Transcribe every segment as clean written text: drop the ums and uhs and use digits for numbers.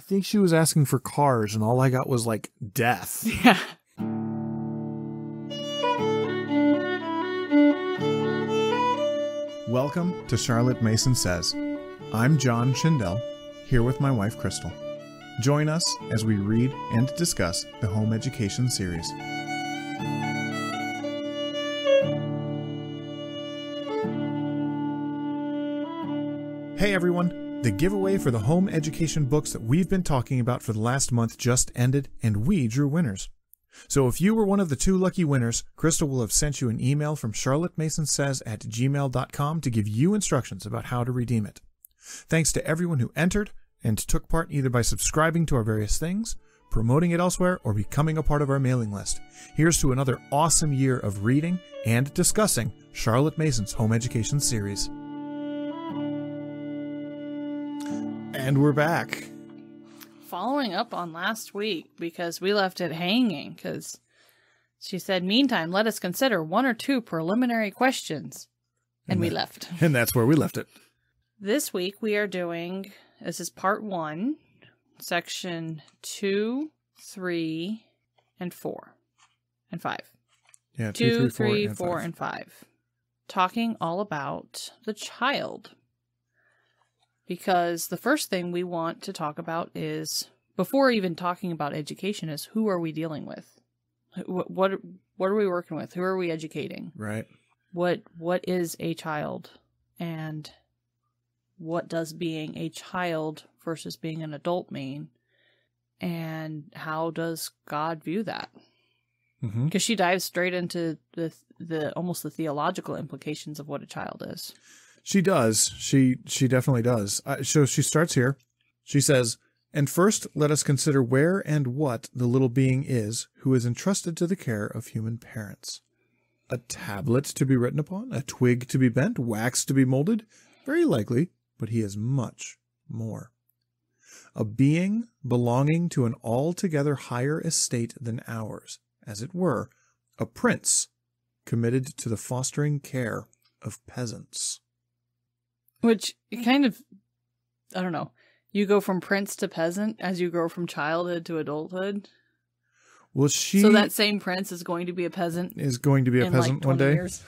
think she was asking for cars, and all I got was, like, death. Yeah. Welcome to Charlotte Mason Says. I'm John Schindel, here with my wife, Crystal. Join us as we read and discuss the Home Education series. Hey everyone! The giveaway for the home education books that we've been talking about for the last month just ended, and we drew winners. So if you were one of the 2 lucky winners, Crystal will have sent you an email from charlottemasonsays@gmail.com to give you instructions about how to redeem it. Thanks to everyone who entered and took part either by subscribing to our various things, promoting it elsewhere, or becoming a part of our mailing list. Here's to another awesome year of reading and discussing Charlotte Mason's home education series. And we're back. Following up on last week, because we left it hanging, because she said, meantime, let us consider 1 or 2 preliminary questions. And we left. And that's where we left it. This week we are doing, this is part 1, section 2, 3, and 4, and 5. Yeah, 2, 3, 4, and 5. Talking all about the child. Because the first thing we want to talk about is, before even talking about education, is who are we dealing with? What are we working with? Who are we educating? Right. What is a child? And what does being a child versus being an adult mean? And how does God view that? Because she dives straight into the almost the theological implications of what a child is. She does. She definitely does. So she starts here. She says, "And first let us consider where and what the little being is who is entrusted to the care of human parents. A tablet to be written upon, a twig to be bent, wax to be molded? Very likely, but he is much more. A being belonging to an altogether higher estate than ours, as it were, a prince committed to the fostering care of peasants." Which kind of, I don't know, you go from prince to peasant as you grow from childhood to adulthood. Well, so that same prince is going to be a peasant. Is going to be a peasant like 20 one day. Years.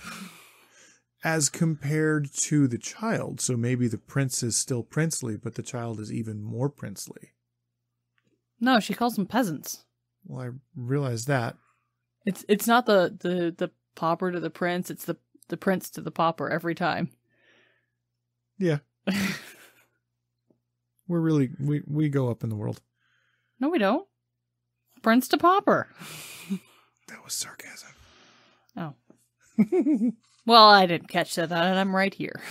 As compared to the child. So maybe the prince is still princely, but the child is even more princely. No, she calls them peasants. Well, I realize that. It's not the pauper to the prince. It's the prince to the pauper every time. Yeah. we go up in the world. No, we don't. Prince to pauper. That was sarcasm. Oh. Well, I didn't catch that, and I'm right here.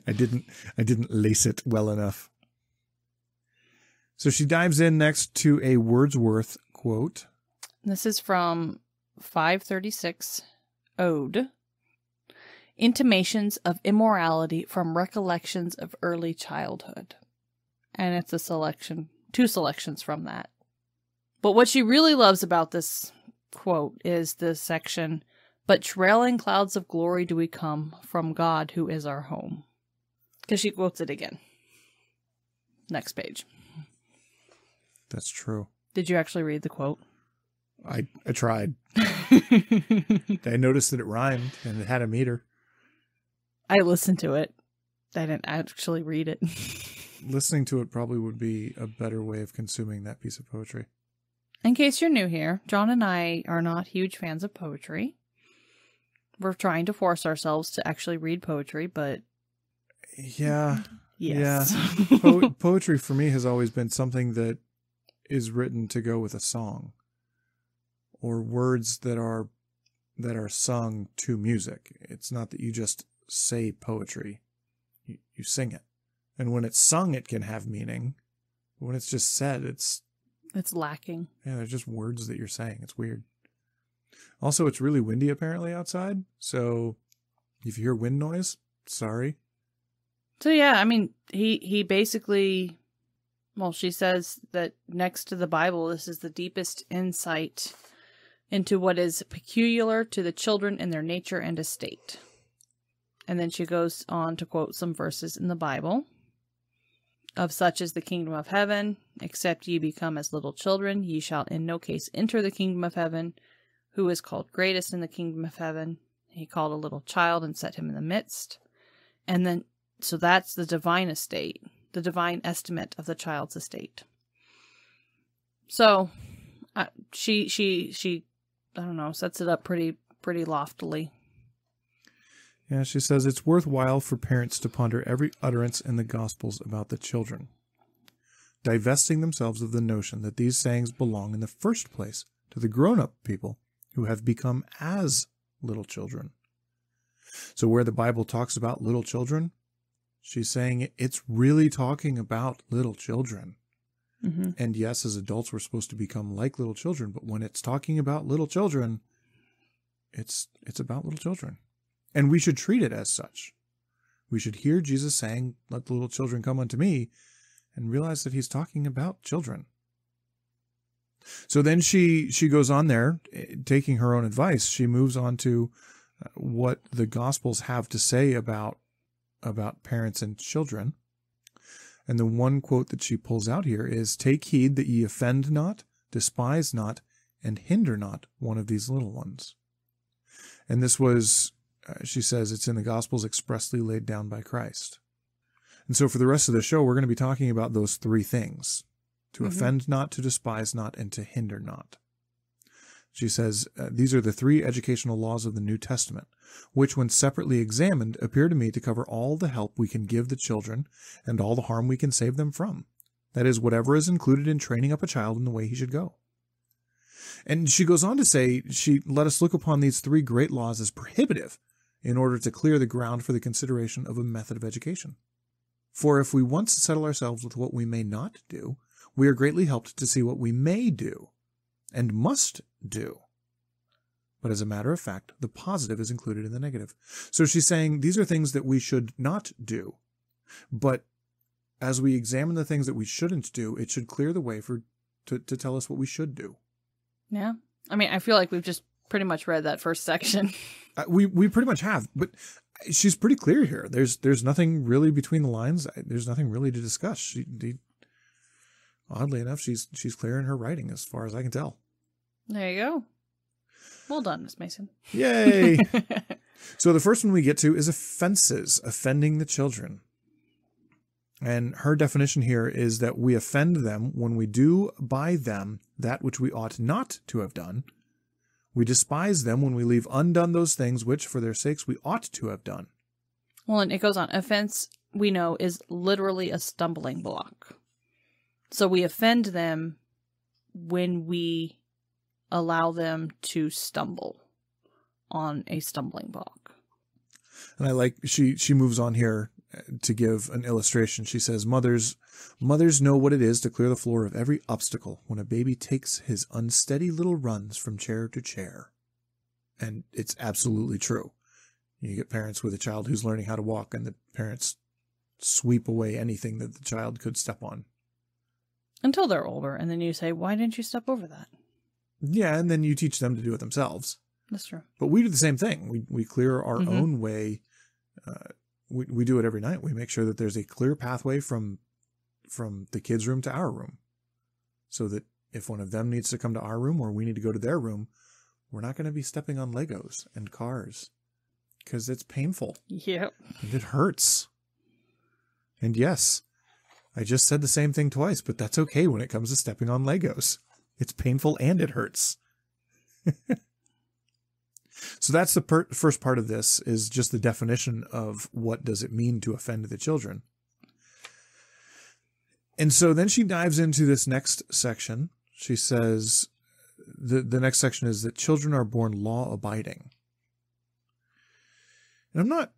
I didn't lace it well enough. So she dives in next to a Wordsworth quote. This is from 536 Ode. Intimations of immorality from recollections of early childhood. And it's a selection, 2 selections from that. But what she really loves about this quote is this section, "But trailing clouds of glory do we come from God who is our home." Because she quotes it again. Next page. That's true. Did you actually read the quote? I tried. I noticed that it rhymed and it had a meter. I listened to it. I didn't actually read it. Listening to it probably would be a better way of consuming that piece of poetry. In case you're new here, John and I are not huge fans of poetry. We're trying to force ourselves to actually read poetry, but... Yeah. Yes. Yeah. Poetry for me has always been something that is written to go with a song. Or words that are sung to music. It's not that you just say poetry. You sing it. And when it's sung, it can have meaning. When it's just said, it's lacking. Yeah, they're just words that you're saying. It's weird. Also, it's really windy apparently outside. So if you hear wind noise, sorry. So yeah, I mean, he basically, well, she says that next to the Bible, this is the deepest insight into what is peculiar to the children in their nature and estate. And then she goes on to quote some verses in the Bible. Of such is the kingdom of heaven. Except ye become as little children, ye shall in no case enter the kingdom of heaven. Who is called greatest in the kingdom of heaven? He called a little child and set him in the midst. And then, so that's the divine estate, the divine estimate of the child's estate. So, she, I don't know, sets it up pretty loftily. Yeah, she says it's worthwhile for parents to ponder every utterance in the Gospels about the children, divesting themselves of the notion that these sayings belong in the first place to the grown-up people who have become as little children. So where the Bible talks about little children, she's saying it's really talking about little children. Mm-hmm. And yes, as adults, we're supposed to become like little children, but when it's talking about little children, it's about little children. And we should treat it as such. We should hear Jesus saying, "Let the little children come unto me," and realize that he's talking about children. So then she goes on there, taking her own advice. She moves on to what the Gospels have to say about parents and children. And the one quote that she pulls out here is, "Take heed that ye offend not, despise not, and hinder not one of these little ones." And this was, she says, it's in the Gospels expressly laid down by Christ. And so for the rest of the show, we're going to be talking about those three things: to offend not, to despise not, and to hinder not. She says, these are the three educational laws of the New Testament, which when separately examined appear to me to cover all the help we can give the children and all the harm we can save them from. That is, whatever is included in training up a child in the way he should go. And she goes on to say, let us look upon these three great laws as prohibitive in order to clear the ground for the consideration of a method of education. For if we once settle ourselves with what we may not do, we are greatly helped to see what we may do and must do. But as a matter of fact, the positive is included in the negative. So she's saying these are things that we should not do. But as we examine the things that we shouldn't do, it should clear the way to tell us what we should do. Yeah. I mean, I feel like we've just pretty much read that first section. We pretty much have, but she's pretty clear here. There's nothing really between the lines. There's nothing really to discuss. Oddly enough, she's clear in her writing as far as I can tell. There you go. Well done, Miss Mason. Yay! So the first one we get to is offenses, offending the children. And her definition here is that we offend them when we do by them that which we ought not to have done. We despise them when we leave undone those things which, for their sakes, we ought to have done. Well, and it goes on. Offense, we know, is literally a stumbling block. So we offend them when we allow them to stumble on a stumbling block. And I like, she moves on here to give an illustration. She says, mothers know what it is to clear the floor of every obstacle when a baby takes his unsteady little runs from chair to chair. And it's absolutely true. You get parents with a child who's learning how to walk, and the parents sweep away anything that the child could step on. Until they're older, and then you say, why didn't you step over that? Yeah, and then you teach them to do it themselves. That's true. But we do the same thing. We clear our own way. We do it every night. We make sure that there's a clear pathway from the kids' room to our room, so that if one of them needs to come to our room or we need to go to their room, we're not going to be stepping on Legos and cars, because it's painful. Yep. And it hurts. And yes, I just said the same thing twice, but that's okay when it comes to stepping on Legos. It's painful and it hurts. So that's the first part of this, is just the definition of what does it mean to offend the children. And so then she dives into this next section. She says the next section is that children are born law-abiding. And I'm not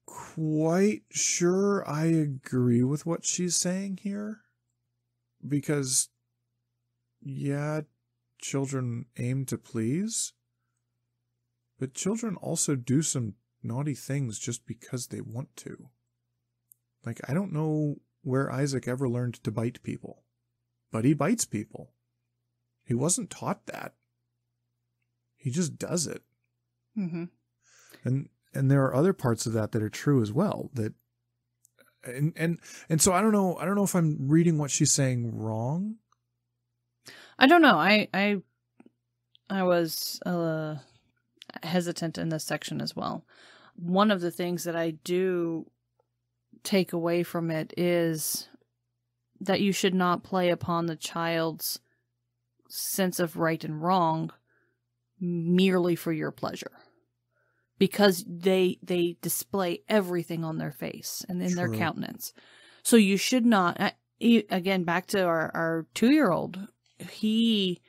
quite sure I agree with what she's saying here, because, yeah, children aim to please, but children also do some naughty things just because they want to. Like, I don't know where Isaac ever learned to bite people, but he bites people. He wasn't taught that. He just does it. Mm-hmm. And there are other parts of that are true as well, that And so I don't know if I'm reading what she's saying wrong. I don't know. I was hesitant in this section as well. One of the things that I do take away from it is that you should not play upon the child's sense of right and wrong merely for your pleasure, because they display everything on their face and in their countenance. So you should not, again, back to our 2-year-old, if he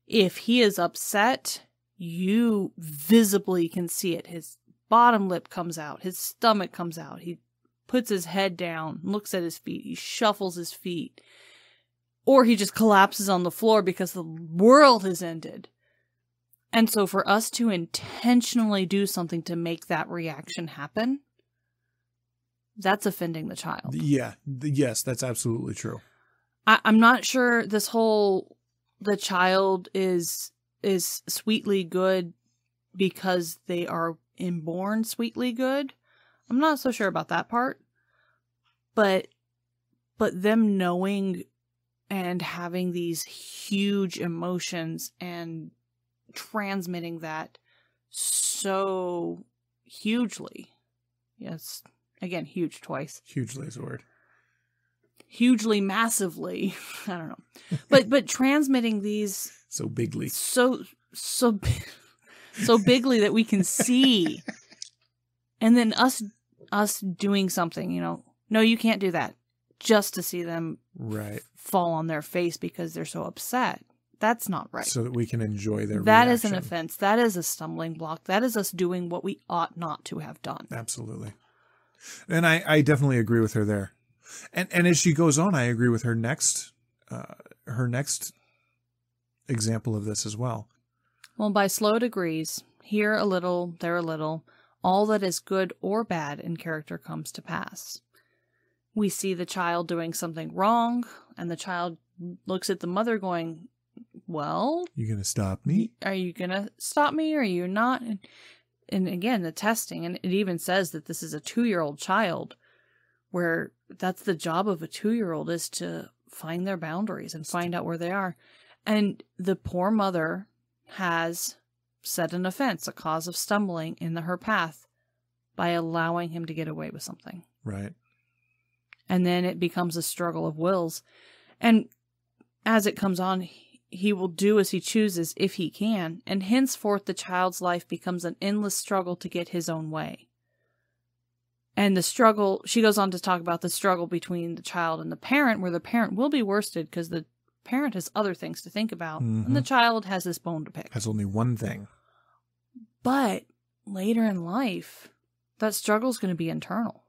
is upset, you visibly can see it. His bottom lip comes out, his stomach comes out, he puts his head down, looks at his feet, he shuffles his feet, or he just collapses on the floor because the world has ended. And so for us to intentionally do something to make that reaction happen, that's offending the child. Yeah. Yes, that's absolutely true. I'm not sure this whole, the child is sweetly good because they are inborn sweetly good. I'm not so sure about that part. But them knowing and having these huge emotions and transmitting that so hugely. Yes. Again, huge twice. Hugely is a word. Hugely, massively. I don't know. But transmitting these so bigly. So bigly that we can see. And then us doing something, no, you can't do that. Just to see them fall on their face because they're so upset. That's not right. So that we can enjoy their That reaction. is an offense. That is a stumbling block. That is us doing what we ought not to have done. Absolutely. And I definitely agree with her there. And as she goes on, I agree with her next example of this as well. Well, by slow degrees, here a little, there a little, all that is good or bad in character comes to pass. We see the child doing something wrong, and the child looks at the mother going, well, you going to stop me? Are you going to stop me or are you not? And again, the testing, and it even says that this is a 2-year-old child, where that's the job of a 2-year-old, is to find their boundaries and find out where they are. And the poor mother has set an offense, a cause of stumbling in her path, by allowing him to get away with something. Right. And then it becomes a struggle of wills. And as it comes on, he will do as he chooses if he can, and henceforth the child's life becomes an endless struggle to get his own way. And the struggle, she goes on to talk about the struggle between the child and the parent, where the parent will be worsted because the parent has other things to think about, and the child has this bone to pick. Has only one thing. But later in life, that struggle is going to be internal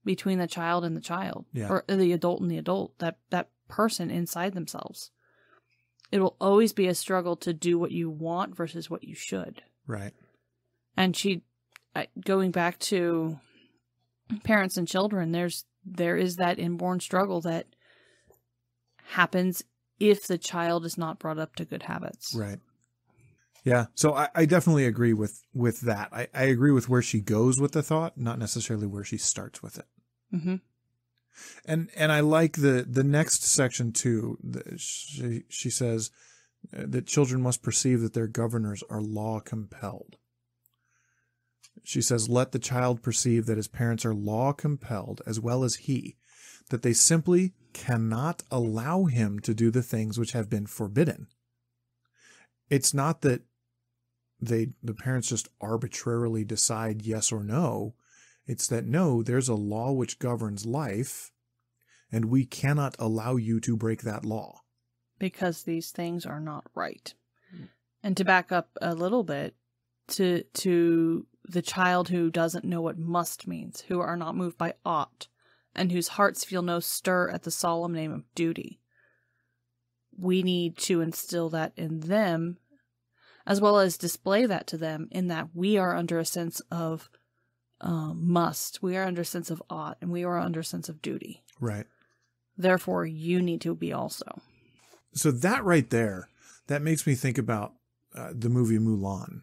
between the child and the child, or the adult and the adult, that person inside themselves. It will always be a struggle to do what you want versus what you should. Right. And going back to parents and children, there is that inborn struggle that happens if the child is not brought up to good habits. Right. Yeah. So I definitely agree with that. I agree with where she goes with the thought, not necessarily where she starts with it. Mm-hmm. And I like the next section too. She says that children must perceive that their governors are law compelled. She says, let the child perceive that his parents are law compelled as well as he, that they simply cannot allow him to do the things which have been forbidden. It's not that the parents just arbitrarily decide yes or no. It's that, no, there's a law which governs life, and we cannot allow you to break that law. Because these things are not right. And to back up a little bit, to the child who doesn't know what must means, who are not moved by ought, and whose hearts feel no stir at the solemn name of duty, we need to instill that in them, as well as display that to them, in that we are under a sense of must, we are under a sense of ought, and we are under a sense of duty. Right. Therefore, you need to be also. So that right there, that makes me think about the movie Mulan.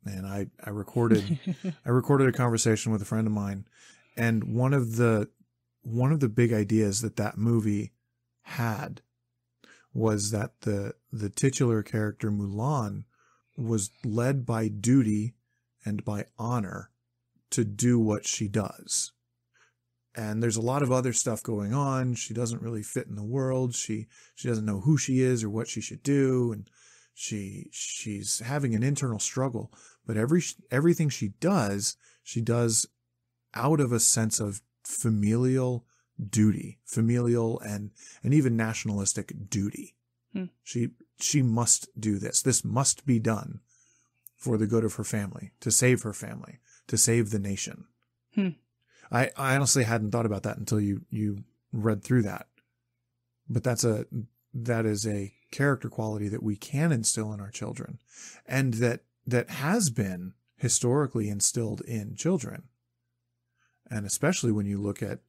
And I recorded a conversation with a friend of mine, and one of the one of the big ideas that movie had was that the titular character Mulan was led by duty and by honor to do what she does. And there's a lot of other stuff going on. She doesn't really fit in the world. She doesn't know who she is or what she should do. And she's having an internal struggle. But everything she does out of a sense of familial duty, familial and even nationalistic duty. She must do this. This must be done for the good of her family, to save her family, to save the nation. I honestly hadn't thought about that until you read through that. But that is a character quality that we can instill in our children, and that has been historically instilled in children. And especially when you look at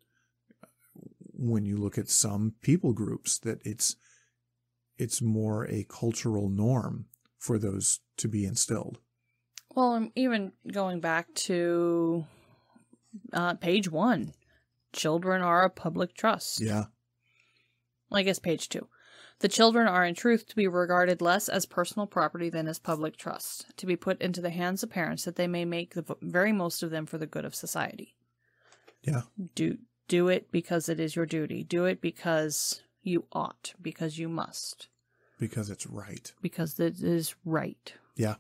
some people groups, that it's more a cultural norm for those to be instilled. Well, I'm even going back to page 1, children are a public trust. Yeah. I guess page 2. The children are in truth to be regarded less as personal property than as public trust, to be put into the hands of parents that they may make the very most of them for the good of society. Yeah. Do it because it is your duty. Do it because you ought, because you must. Because it's right. Because it is right. Yeah.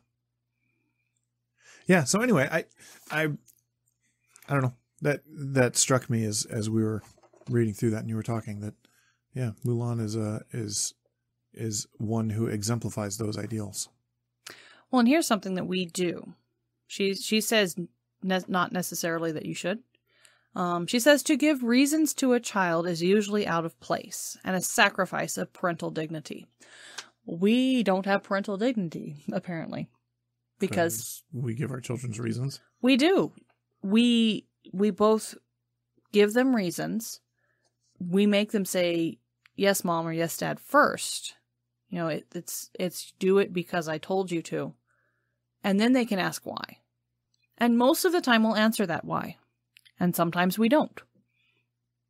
Yeah. So anyway, I don't know, that struck me as we were reading through that and you were talking, that yeah, Mulan is one who exemplifies those ideals. Well, and here's something that we do. She says not necessarily that you should. She says to give reasons to a child is usually out of place and a sacrifice of parental dignity. We don't have parental dignity, apparently, because we give our children reasons. We do. We both give them reasons. We make them say, yes, mom, or yes, dad first. You know, it's do it because I told you to. And then they can ask why. And most of the time we'll answer that why. And sometimes we don't.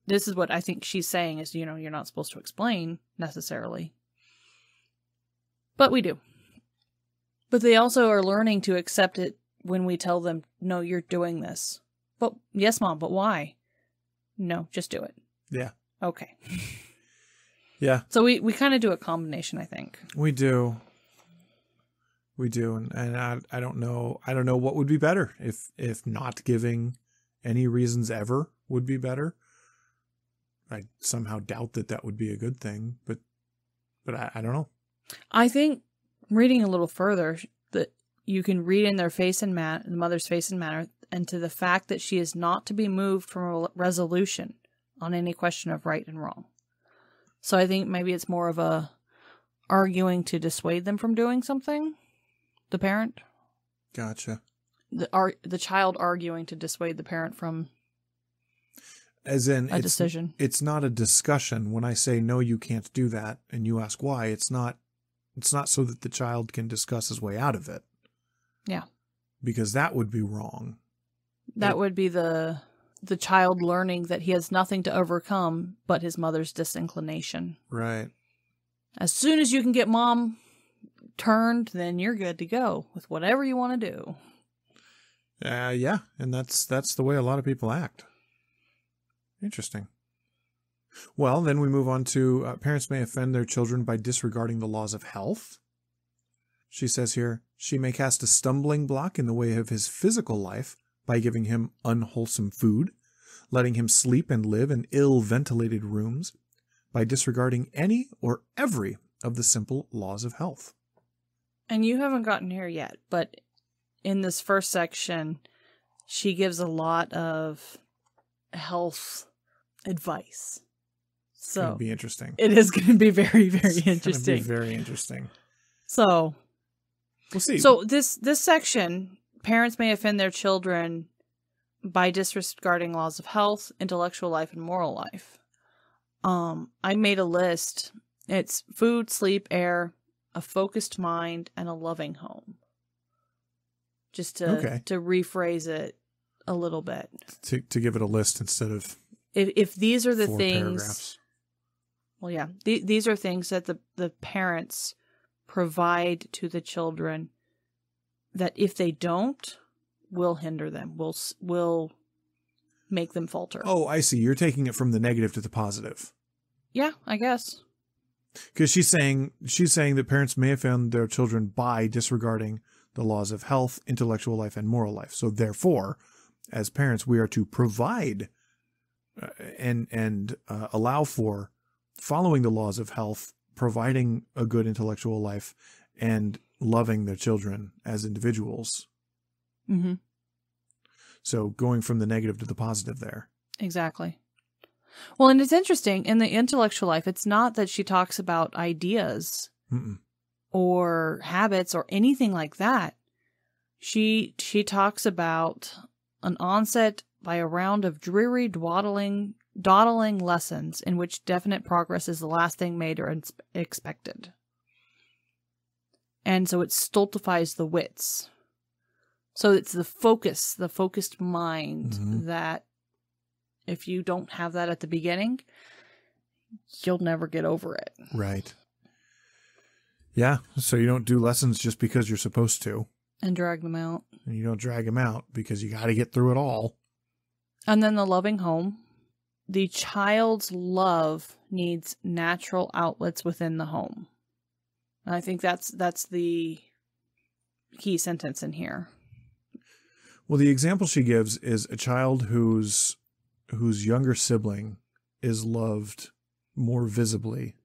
This is what I think she's saying is, you're not supposed to explain necessarily. But we do. But they also are learning to accept it when we tell them, no, you're doing this. But yes, mom, but why? No, just do it. Yeah. Okay. Yeah. So we kind of do a combination, I think. We do. And I don't know what would be better, if not giving any reasons ever would be better. I somehow doubt that would be a good thing, but I don't know. I think reading a little further, that you can read in their face and the mother's face and manner, and to the fact that she is not to be moved from a resolution on any question of right and wrong. So I think maybe it's more of a arguing to dissuade them from doing something. The parent. Gotcha. The child arguing to dissuade the parent from as in a decision. It's not a discussion. When I say no, you can't do that, and you ask why, it's not so that the child can discuss his way out of it. Yeah. Because that would be wrong. That would be the child learning that he has nothing to overcome but his mother's disinclination. Right. As soon as you can get mom turned, then you're good to go with whatever you want to do. Yeah, and that's the way a lot of people act. Interesting. Well, then we move on to parents may offend their children by disregarding the laws of health. She says here, she may cast a stumbling block in the way of his physical life by giving him unwholesome food, letting him sleep and live in ill-ventilated rooms, by disregarding any or every of the simple laws of health. And you haven't gotten here yet, but in this first section, she gives a lot of health advice. So it's going to be interesting. It is going to be very, very interesting. It's going to be very interesting. So we'll see. So this section, parents may offend their children by disregarding laws of health, intellectual life, and moral life. I made a list. It's food, sleep, air, a focused mind, and a loving home. Just to rephrase it a little bit. To give it a list instead of if these are the 4 things, paragraphs. well, yeah, these are things that the parents provide to the children that if they don't, will hinder them, will make them falter. Oh, I see. You're taking it from the negative to the positive. Yeah, I guess. Because she's saying that parents may have found their children by disregarding the laws of health, intellectual life, and moral life. So therefore, as parents, we are to provide and allow for following the laws of health, providing a good intellectual life, and loving their children as individuals. Mm-hmm. So going from the negative to the positive there. Exactly. Well, and it's interesting, in the intellectual life, it's not that she talks about ideas or habits or anything like that. She talks about an onset by a round of dreary dawdling lessons in which definite progress is the last thing made or expected. And so it stultifies the wits. So it's the focused mind that if you don't have that at the beginning, you'll never get over it. Right. Yeah. So you don't do lessons just because you're supposed to. And drag them out. And you don't drag them out because you got to get through it all. And then the loving home. The child's love needs natural outlets within the home. And I think that's the key sentence in here. Well, the example she gives is a child whose younger sibling is loved more visibly.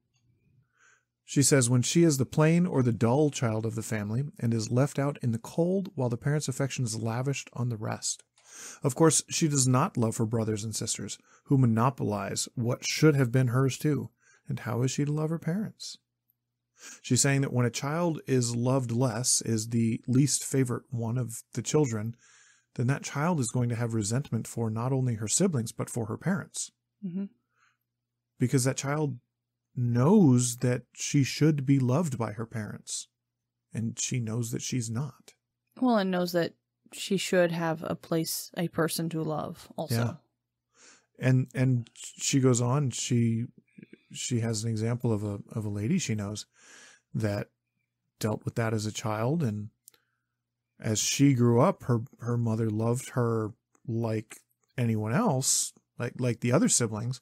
She says, when she is the plain or the dull child of the family and is left out in the cold while the parents' affection is lavished on the rest. Of course, she does not love her brothers and sisters, who monopolize what should have been hers too. And how is she to love her parents? She's saying that when a child is loved less, is the least favorite one of the children, then that child is going to have resentment for not only her siblings, but for her parents. Mm-hmm. Because that child knows that she should be loved by her parents. And she knows that she's not. Well, and knows that she should have a person to love also. Yeah. And she goes on, she has an example of a lady she knows that dealt with that as a child, and as she grew up, her mother loved her like anyone else, like the other siblings.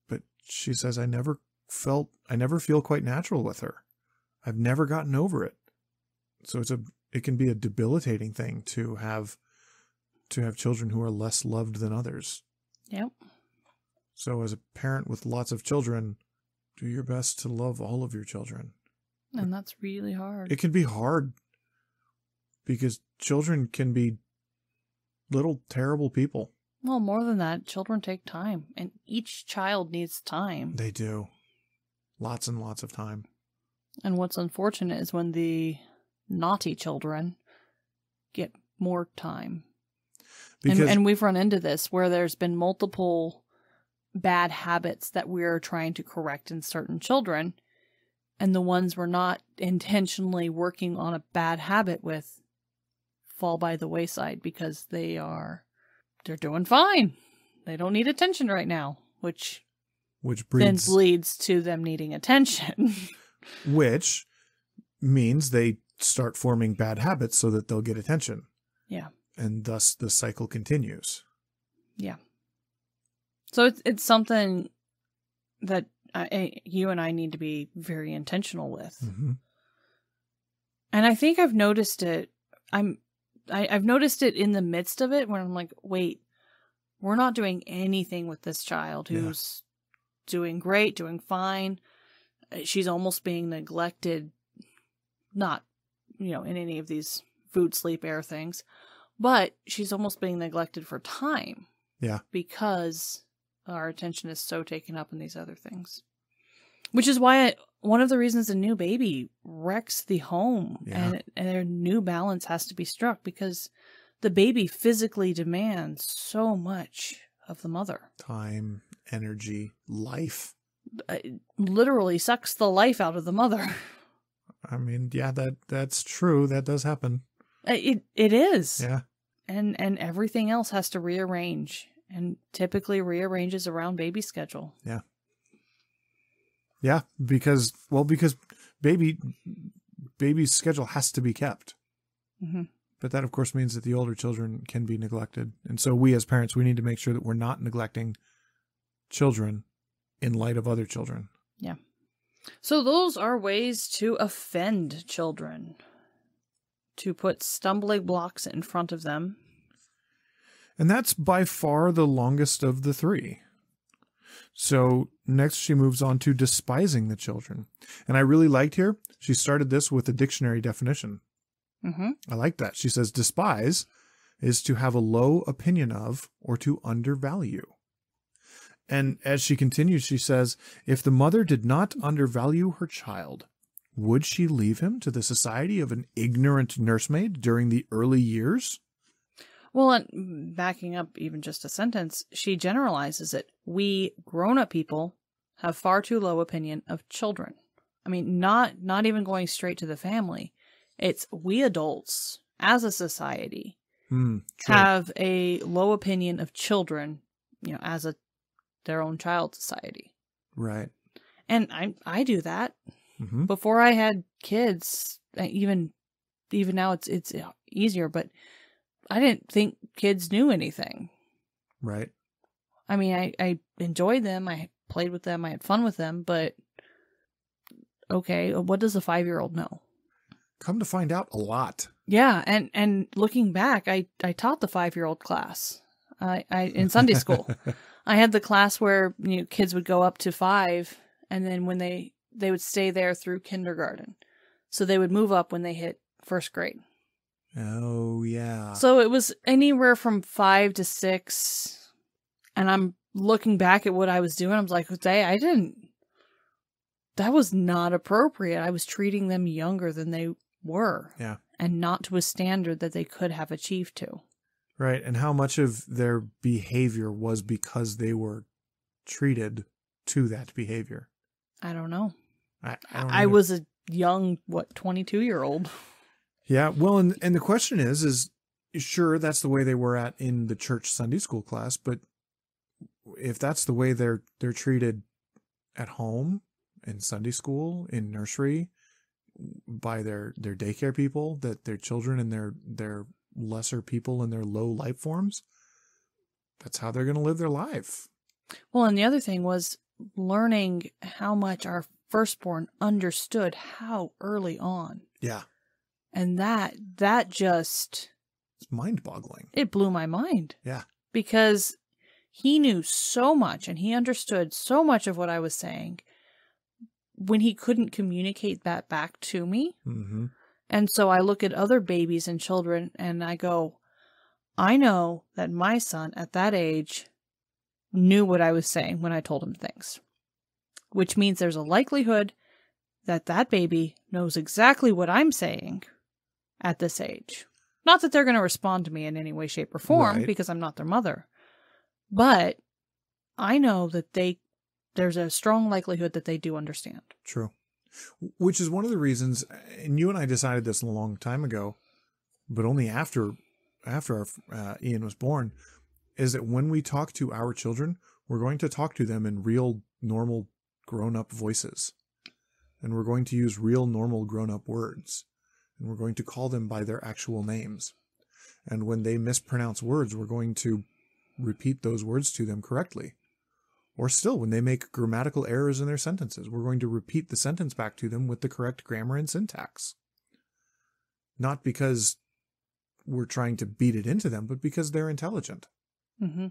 But she says, I never feel quite natural with her. I've never gotten over it. So it can be a debilitating thing to have children who are less loved than others. Yep. So as a parent with lots of children, do your best to love all of your children. And that's really hard. It can be hard because children can be little terrible people. Well, more than that, children take time, and each child needs time. They do. Lots and lots of time. And what's unfortunate is when the naughty children get more time. And we've run into this where there's been multiple bad habits that we're trying to correct in certain children, and the ones we're not intentionally working on a bad habit with fall by the wayside because they're doing fine. They don't need attention right now, which then leads to them needing attention. Which means they start forming bad habits so that they'll get attention. Yeah. And thus the cycle continues. Yeah. So it's something that you and I need to be very intentional with. Mm-hmm. And I think I've noticed it. I've noticed it in the midst of it when I'm like, wait, we're not doing anything with this child who's doing great, doing fine. She's almost being neglected, not, in any of these food, sleep, air things, but she's almost being neglected for time. Yeah. Because our attention is so taken up in these other things. Which is why one of the reasons a new baby wrecks the home and a new balance has to be struck, because the baby physically demands so much of the mother. Time, energy, life. It literally sucks the life out of the mother. I mean, yeah, that's true. That does happen. It is. Yeah. And everything else has to rearrange. and typically rearranges around baby's schedule. Yeah. Yeah, because baby's schedule has to be kept. Mm-hmm. But that, of course, means that the older children can be neglected. And so we as parents, we need to make sure that we're not neglecting children in light of other children. Yeah. So those are ways to offend children. To put stumbling blocks in front of them. And that's by far the longest of the three. So next she moves on to despising the children. And I really liked here, she started this with a dictionary definition. Mm-hmm. I like that. She says, despise is to have a low opinion of or to undervalue. And as she continues, she says, if the mother did not undervalue her child, would she leave him to the society of an ignorant nursemaid during the early years? Well, and backing up even just a sentence, she generalizes it. We grown-up people have far too low opinion of children. I mean, not even going straight to the family. It's we adults, as a society, have a low opinion of children, as their own child society. Right. And I do that. Mm-hmm. Before I had kids, even now it's easier, but I didn't think kids knew anything. Right. I mean, I enjoyed them. I played with them. I had fun with them. But, okay, what does a 5-year-old know? Come to find out, a lot. Yeah, and looking back, I taught the 5-year-old class I in Sunday school. I had the class where kids would go up to 5, and then when they would stay there through kindergarten. So they would move up when they hit first grade. Oh, yeah. So it was anywhere from 5 to 6. And I'm looking back at what I was doing. I was like, that was not appropriate. I was treating them younger than they were. Yeah. And not to a standard that they could have achieved to. Right. And how much of their behavior was because they were treated to that behavior? I don't know. I was a young, 22-year-old. Yeah. Well, and the question is sure, that's the way they were at in the church Sunday school class, but if that's the way they're treated at home, in Sunday school, in nursery, by their daycare people, that their children and their lesser people and their low life forms, that's how they're going to live their life. Well, and the other thing was learning how much our firstborn understood how early on. Yeah. And that just... It's mind-boggling. It blew my mind. Yeah. Because he knew so much and he understood so much of what I was saying when he couldn't communicate that back to me. Mm-hmm. And so I look at other babies and children and I go, I know that my son at that age knew what I was saying when I told him things. Which means there's a likelihood that that baby knows exactly what I'm saying at this age. Not that they're going to respond to me in any way, shape, or form, right, because I'm not their mother. But I know that there's a strong likelihood that they do understand. True. Which is one of the reasons, and you and I decided this a long time ago, but only after Ian was born, is that when we talk to our children, we're going to talk to them in real, normal, grown-up voices. And we're going to use real, normal, grown-up words. And we're going to call them by their actual names. And when they mispronounce words, we're going to repeat those words to them correctly. Or still, when they make grammatical errors in their sentences, we're going to repeat the sentence back to them with the correct grammar and syntax. Not because we're trying to beat it into them, but because they're intelligent. Mm-hmm.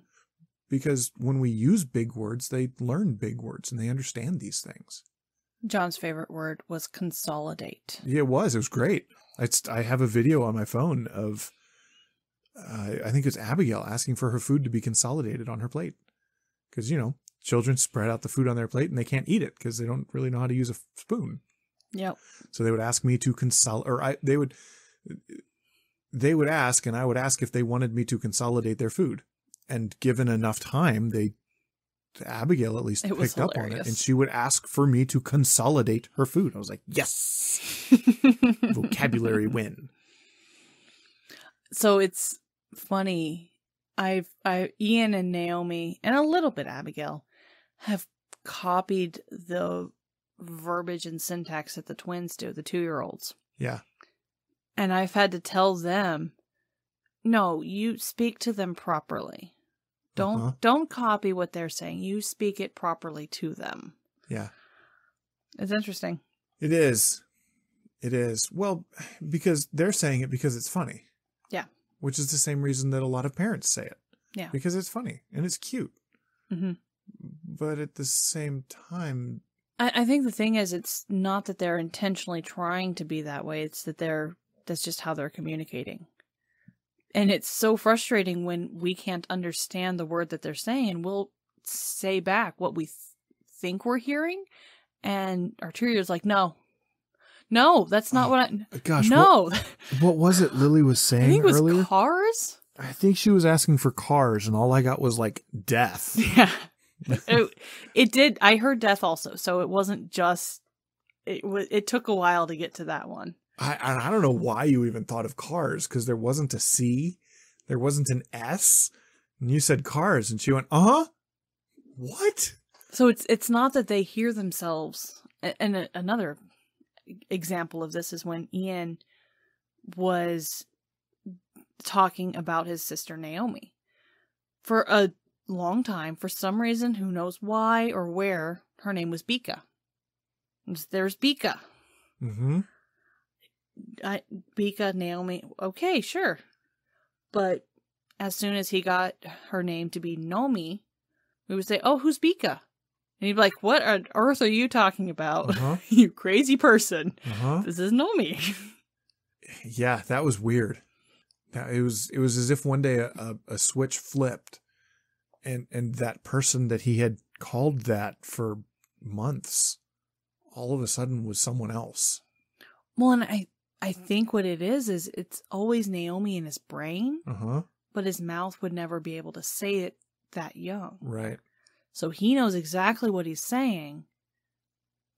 Because when we use big words, they learn big words and they understand these things. John's favorite word was consolidate. Yeah, it was. It was great. I have a video on my phone of, I think it's Abigail asking for her food to be consolidated on her plate. Because, children spread out the food on their plate and they can't eat it because they don't really know how to use a spoon. Yep. So they would ask me to they would ask, and I would ask if they wanted me to consolidate their food. And given enough time, Abigail at least picked up on it, and she would ask for me to consolidate her food. I was like, yes, vocabulary win. So it's funny Ian and Naomi, and a little bit Abigail, have copied the verbiage and syntax that the twins do, the 2-year-olds. Yeah. And I've had to tell them, no, you speak to them properly. Don't copy what they're saying. You speak it properly to them. Yeah. It's interesting. It is. It is. Well, because they're saying it because it's funny. Yeah. Which is the same reason that a lot of parents say it. Yeah. Because it's funny and it's cute. Mm-hmm. But at the same time... I think the thing is, it's not that they're intentionally trying to be that way. It's that that's just how they're communicating. And it's so frustrating when we can't understand the word that they're saying, and we'll say back what we think we're hearing. And our 2-year-old's like, no, that's not what I... Gosh, no. What was it Lily was saying I think it was earlier? cars? I think she was asking for cars, and all I got was, like, death. Yeah. It did. I heard death also, so it wasn't just... It took a while to get to that one. I don't know why you even thought of cars, because there wasn't a C, there wasn't an S, and you said cars, and she went, what? So it's not that they hear themselves. And another example of this is when Ian was talking about his sister Naomi. For a long time, for some reason, who knows why or where, her name was Bika. There's Bika. Mm-hmm. Bika, Naomi, okay, sure. But as soon as he got her name to be Nomi, we would say, oh, who's Bika? And he'd be like, what on earth are you talking about? You crazy person. This is Nomi. Yeah, that was weird. It was as if one day a switch flipped and that person that he had called that for months all of a sudden was someone else. Well, and I think what it is it's always Naomi in his brain, but his mouth would never be able to say it that young. Right. So he knows exactly what he's saying,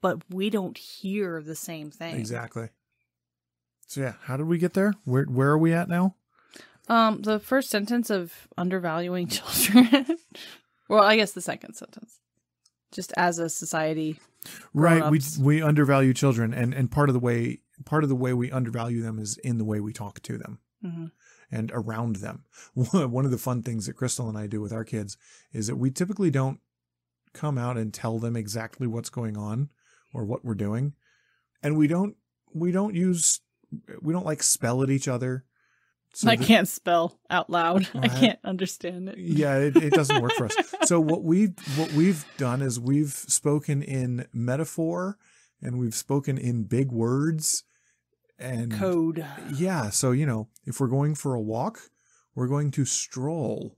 but we don't hear the same thing. Exactly. So yeah, how did we get there? Where are we at now? The first sentence of undervaluing children. Well, I guess the second sentence. Just as a society. Right. We undervalue children, and part of the way we undervalue them is in the way we talk to them. Mm-hmm. And around them. One of the fun things that Crystal and I do with our kids is that we typically don't come out and tell them exactly what's going on or what we're doing. And we don't like spell at each other. So I can't spell out loud. I can't understand it. Yeah, it doesn't work for us. So what we've done is we've spoken in metaphor and we've spoken in big words. And code. Yeah. So, if we're going for a walk, we're going to stroll.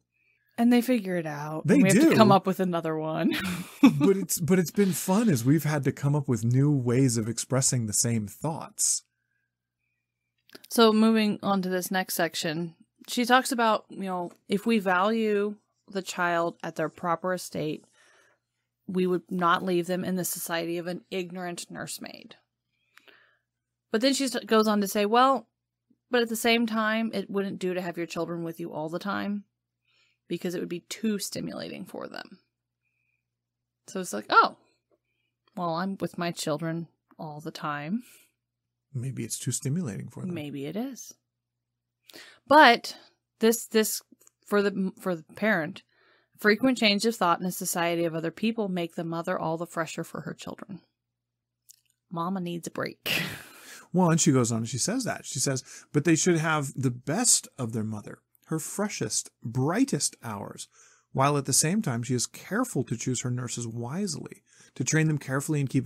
And they figure it out. They we have do. to come up with another one. but it's been fun as we've had to come up with new ways of expressing the same thoughts. So moving on to this next section, she talks about, if we value the child at their proper estate, we would not leave them in the society of an ignorant nursemaid. But then she goes on to say, well, but at the same time, it wouldn't do to have your children with you all the time because it would be too stimulating for them. So it's like, oh, well, I'm with my children all the time. Maybe it's too stimulating for them. Maybe it is. But this for the parent, frequent change of thought in a society of other people make the mother all the fresher for her children. Mama needs a break. Well, and she goes on and she says that. She says, but they should have the best of their mother, her freshest, brightest hours, while at the same time she is careful to choose her nurses wisely, to train them carefully and keep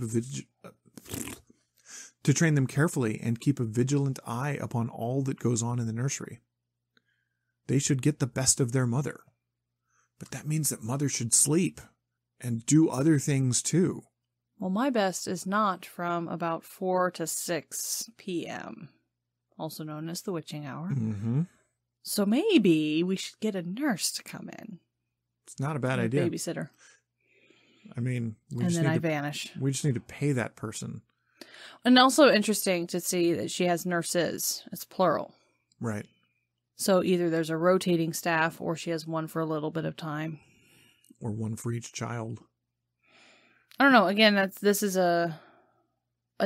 a vigilant eye upon all that goes on in the nursery. They should get the best of their mother. But that means that mother should sleep and do other things too. Well, my best is not from about 4 to 6 p.m., also known as the witching hour. Mm-hmm. So maybe we should get a nurse to come in. It's not a bad idea. Babysitter. I mean, I vanish. We just need to pay that person. And also interesting to see that she has nurses. It's plural. Right. So either there's a rotating staff or she has one for a little bit of time. Or one for each child. I don't know. Again, this is a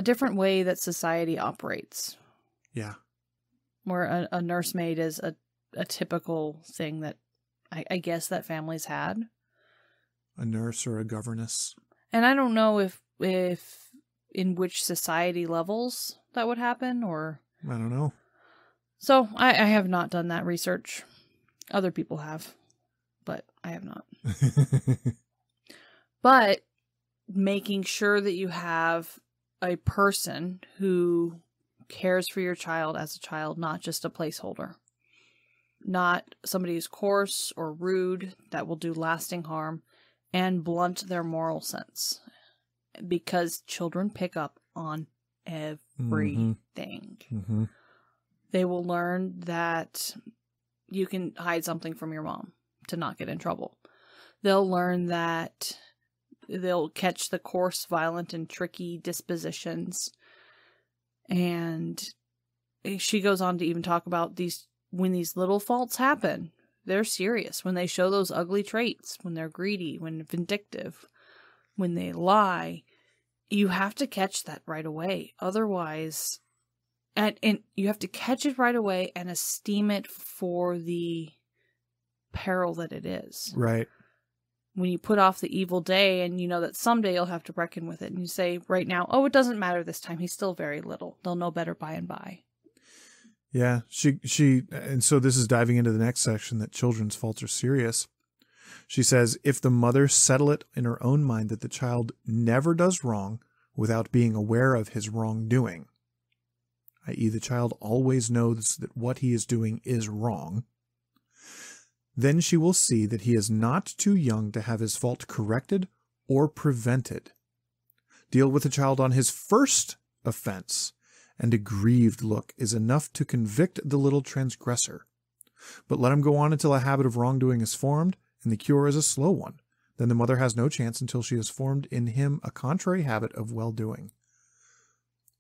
different way that society operates. Yeah. Where a nursemaid is a typical thing that I guess that families had. A nurse or a governess. And I don't know if in which society levels that would happen, or... I don't know. So I have not done that research. Other people have, but I have not. But making sure that you have a person who cares for your child as a child, not just a placeholder. Not somebody who's coarse or rude that will do lasting harm and blunt their moral sense. Because children pick up on everything. Mm-hmm. They will learn that you can hide something from your mom to not get in trouble. They'll learn that they'll catch the coarse, violent, and tricky dispositions. And she goes on to even talk about when these little faults happen, they're serious. When they show those ugly traits, when they're greedy, when vindictive, when they lie, you have to catch that right away. Otherwise, and you have to catch it right away and esteem it for the peril that it is. Right. When you put off the evil day and you know that someday you'll have to reckon with it, and you say right now, oh, it doesn't matter this time. He's still very little. They'll know better by and by. Yeah, and so this is diving into the next section, that children's faults are serious. She says, if the mother settle it in her own mind that the child never does wrong without being aware of his wrongdoing, i.e. the child always knows that what he is doing is wrong, then she will see that he is not too young to have his fault corrected or prevented. Deal with the child on his first offense, and a grieved look is enough to convict the little transgressor. But let him go on until a habit of wrongdoing is formed, and the cure is a slow one. Then the mother has no chance until she has formed in him a contrary habit of well-doing.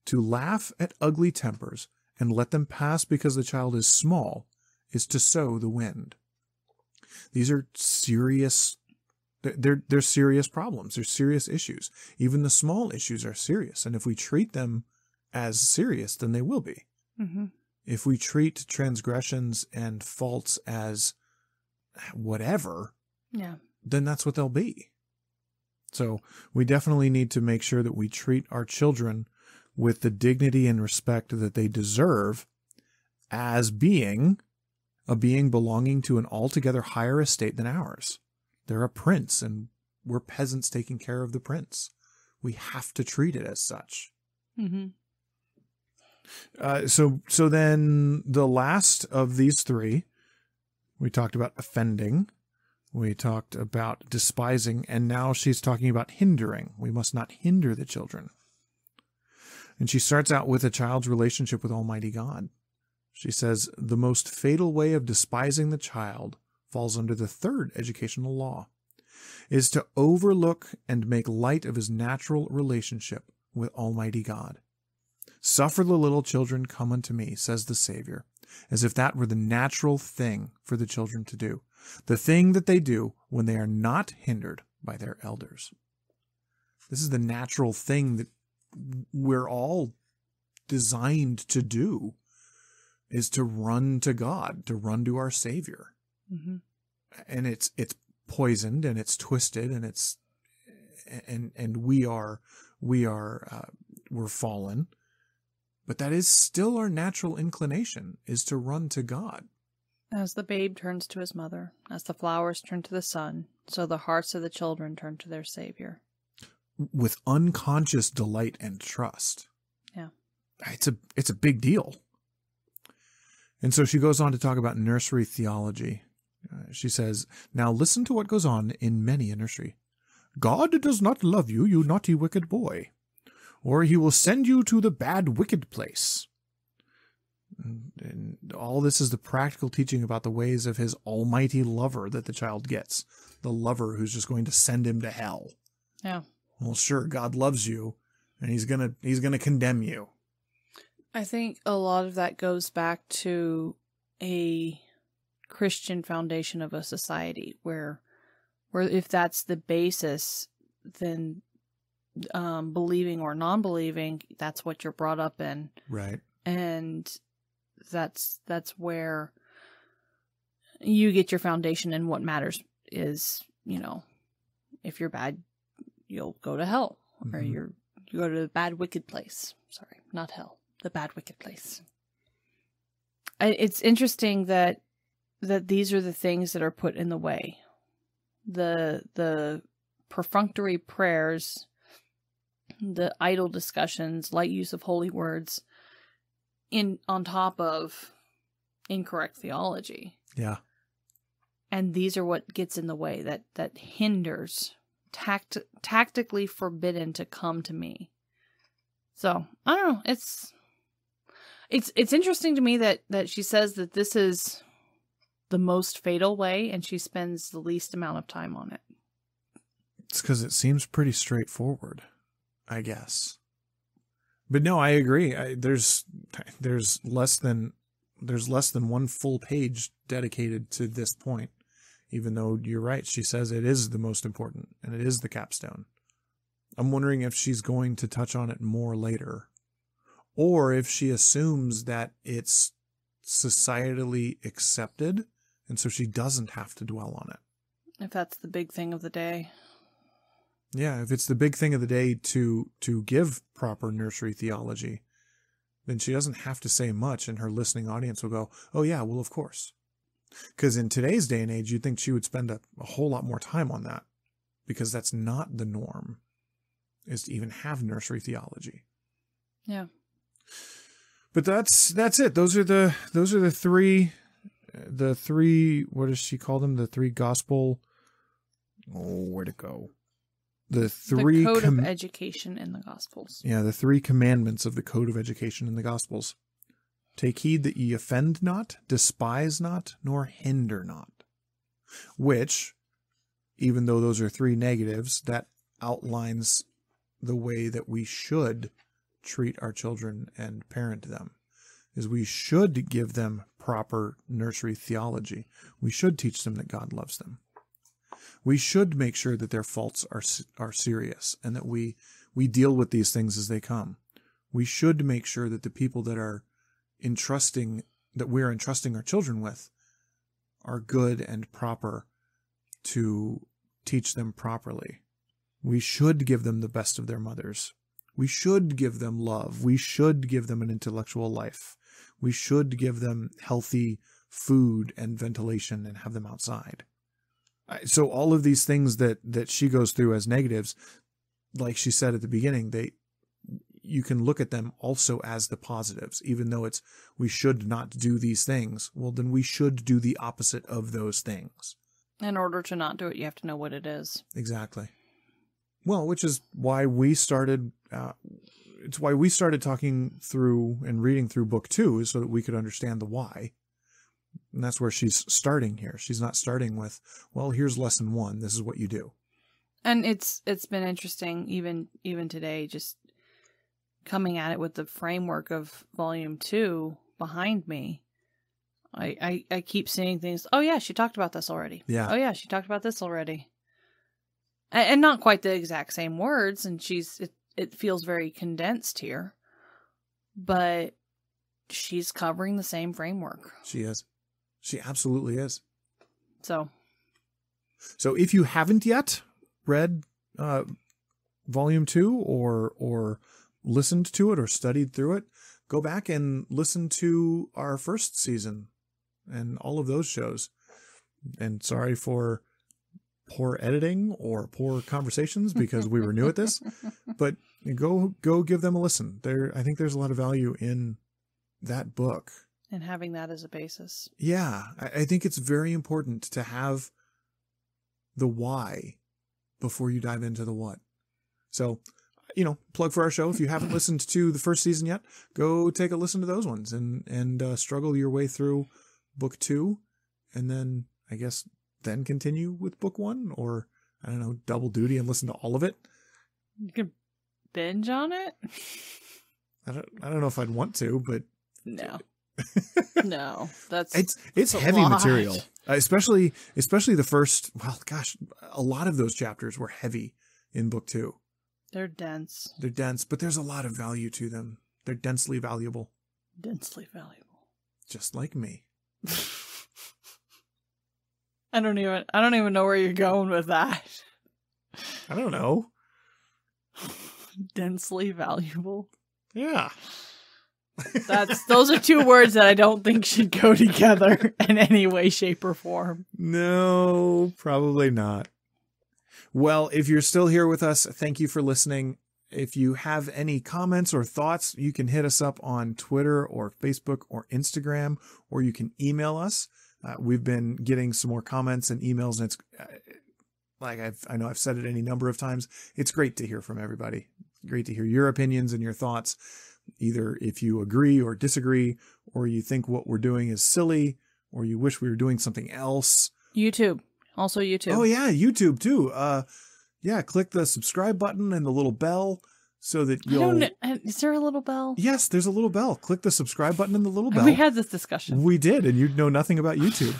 To laugh at ugly tempers and let them pass because the child is small is to sow the wind. These are serious. They're serious problems. They're serious issues. Even the small issues are serious, and if we treat them as serious, then they will be. Mm-hmm. If we treat transgressions and faults as whatever, then that's what they'll be. So we definitely need to make sure that we treat our children with the dignity and respect that they deserve as being a being belonging to an altogether higher estate than ours. They're a prince, and we're peasants taking care of the prince. We have to treat it as such. Mm-hmm. So then the last of these three, we talked about offending, we talked about despising, and now she's talking about hindering. We must not hinder the children. And she starts out with a child's relationship with Almighty God. She says, the most fatal way of despising the child falls under the third educational law, is to overlook and make light of his natural relationship with Almighty God. Suffer the little children come unto me, says the Savior, as if that were the natural thing for the children to do, the thing that they do when they are not hindered by their elders. This is the natural thing that we're all designed to do, is to run to God, to run to our Savior. Mm-hmm. And it's poisoned and it's twisted and we're fallen. But that is still our natural inclination, is to run to God. As the babe turns to his mother, as the flowers turn to the sun, so the hearts of the children turn to their Savior. With unconscious delight and trust. Yeah. It's a big deal. And so she goes on to talk about nursery theology. She says, now listen to what goes on in many a nursery. God does not love you, you naughty wicked boy, or he will send you to the bad wicked place. And all this is the practical teaching about the ways of his almighty lover that the child gets. The lover who's just going to send him to hell. Yeah. Well, sure, God loves you, and he's gonna condemn you. I think a lot of that goes back to a Christian foundation of a society where if that's the basis, then believing or non-believing, that's what you're brought up in. Right. And that's where you get your foundation, and what matters is, if you're bad, you'll go to hell, or you go to the bad, wicked place. Sorry, not hell, the bad, wicked place. It's interesting that these are the things that are put in the way. The perfunctory prayers, the idle discussions, light use of holy words, on top of incorrect theology. Yeah. And these are what gets in the way, that hinders, tactically forbidden to come to me. So, I don't know, it's interesting to me that she says that this is the most fatal way, and she spends the least amount of time on it. It's because it seems pretty straightforward, I guess. But no, I agree. There's less than one full page dedicated to this point, even though you're right. She says it is the most important, and it is the capstone. I'm wondering if she's going to touch on it more later, or if she assumes that it's societally accepted, and so she doesn't have to dwell on it. If that's the big thing of the day. Yeah, if it's the big thing of the day to give proper nursery theology, then she doesn't have to say much, and her listening audience will go, oh yeah, well, of course. Because in today's day and age, you'd think she would spend a whole lot more time on that, because that's not the norm, is to even have nursery theology. Yeah. But that's it. Those are the three, what does she call them? The three gospel, where'd it go? The code of education in the Gospels. Yeah, the 3 commandments of the code of education in the Gospels. Take heed that ye offend not, despise not, nor hinder not. Which, even though those are 3 negatives, that outlines the way that we should treat our children and parent them. Is we should give them proper nursery theology. We should teach them that God loves them. We should make sure that their faults are serious, and that we deal with these things as they come. We should make sure that the people that we're entrusting our children with are good and proper to teach them properly. We should give them the best of their mothers. We should give them love. We should give them an intellectual life. We should give them healthy food and ventilation and have them outside. So all of these things that she goes through as negatives, like she said at the beginning, you can look at them also as the positives. Even though it's, we should not do these things, well, then we should do the opposite of those things. In order to not do it, you have to know what it is. Exactly. Well, which is why we started, it's why we started talking through and reading through book 2, is so that we could understand the why. And that's where she's starting here. She's not starting with, well, here's lesson 1. This is what you do. And it's been interesting, even today, just coming at it with the framework of volume 2 behind me. I keep seeing things. Oh yeah, she talked about this already. Yeah. Oh yeah, she talked about this already. And not quite the exact same words. And it feels very condensed here, but she's covering the same framework. She is. She absolutely is. So if you haven't yet read volume 2 or listened to it or studied through it, go back and listen to our first season and all of those shows. And sorry for poor editing or poor conversations, because we were new at this, but go give them a listen. I think there's a lot of value in that book. And having that as a basis. Yeah, I think it's very important to have the why before you dive into the what. So, plug for our show. If you haven't listened to the first season yet, go take a listen to those ones and struggle your way through book 2, and then I guess then continue with book 1, or I don't know, double duty and listen to all of it. You can binge on it. I don't know if I'd want to, but no. No, that's it's a heavy lot. material, especially the first. Well, gosh, a lot of those chapters were heavy in book 2. They're dense. They're dense, but there's a lot of value to them. They're densely valuable, Densely valuable. just like me. I don't even know where you're going with that. I don't know. Densely valuable. Yeah. Those are 2 words that I don't think should go together in any way, shape, or form. No, probably not. Well, if you're still here with us, thank you for listening. If you have any comments or thoughts, you can hit us up on Twitter or Facebook or Instagram, or you can email us. We've been getting some more comments and emails, and it's like I know I've said it any number of times. It's great to hear from everybody. Great to hear your opinions and your thoughts, either if you agree or disagree, or you think what we're doing is silly, or you wish we were doing something else. YouTube. Also YouTube. Oh yeah, YouTube too. Yeah, click the subscribe button and the little bell so that you'll... Is there a little bell? Yes, there's a little bell. Click the subscribe button and the little bell. We had this discussion. We did, and you know nothing about YouTube.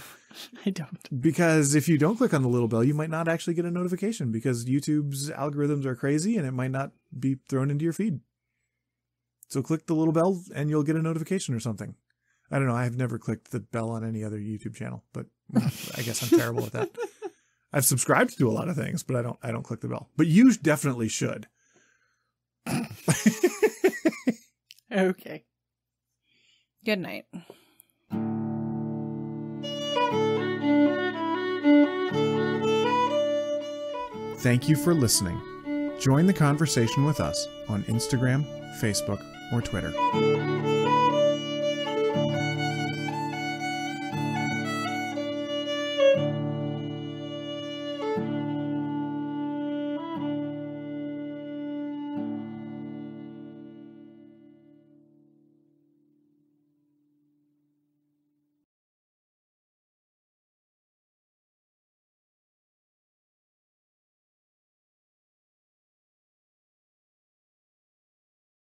I don't. Because if you don't click on the little bell, you might not actually get a notification, because YouTube's algorithms are crazy and it might not be thrown into your feed. So click the little bell and you'll get a notification or something. I don't know. I've never clicked the bell on any other YouTube channel, but I guess I'm terrible at that. I've subscribed to a lot of things, but I don't click the bell. But you definitely should. Okay. Good night. Thank you for listening. Join the conversation with us on Instagram, Facebook, or Twitter.